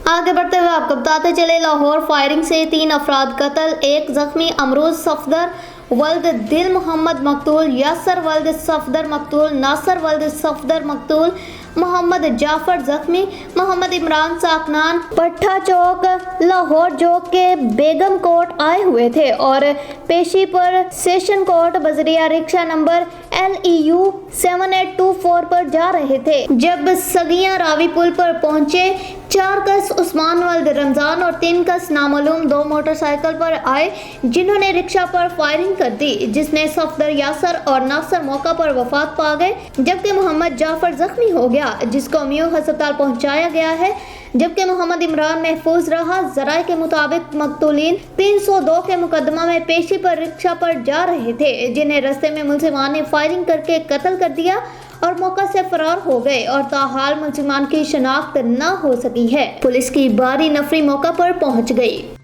आगे बढ़ते हुए आपको बताते चले, लाहौर फायरिंग से 3 अफराद कत्ल, 1 जख्मी। अमरूज सफदर वल्द दिल मोहम्मद मकतूल, यासर वल्द सफदर मकतूल, नासर वल्द सफदर मकतूल, मोहम्मद जाफर जख्मी। मोहम्मद इमरान साकनान पट्टा चौक लाहौर जो के बेगम कोट आए हुए थे और पेशी पर सेशन कोट बजरिया रिक्शा नंबर LEU 7824 पर जा रहे थे। जब सगिया रावी पुल पर पहुंचे, 4 कस उस्मान वल्द रमजान और 3 कस नामालूम 2 मोटरसाइकिल पर आए, जिन्होंने रिक्शा पर फायरिंग कर दी, जिसमें सफदर, यासर और नासर मौका पर वफात पा गए, जबकि मोहम्मद जाफर जख्मी हो गया, जिसको म्यू अस्पताल पहुंचाया गया है, जबकि मोहम्मद इमरान महफूज रहा। जराये के मुताबिक मकतूलीन 302 के मुकदमा में पेशी पर रिक्शा पर जा रहे थे, जिन्हें रास्ते में मुलजिमान ने फायरिंग करके कत्ल कर दिया और मौका से फरार हो गए और ताहाल मुलजिमान की शनाख्त न हो सकी है। पुलिस की भारी नफरी मौका पर पहुंच गई।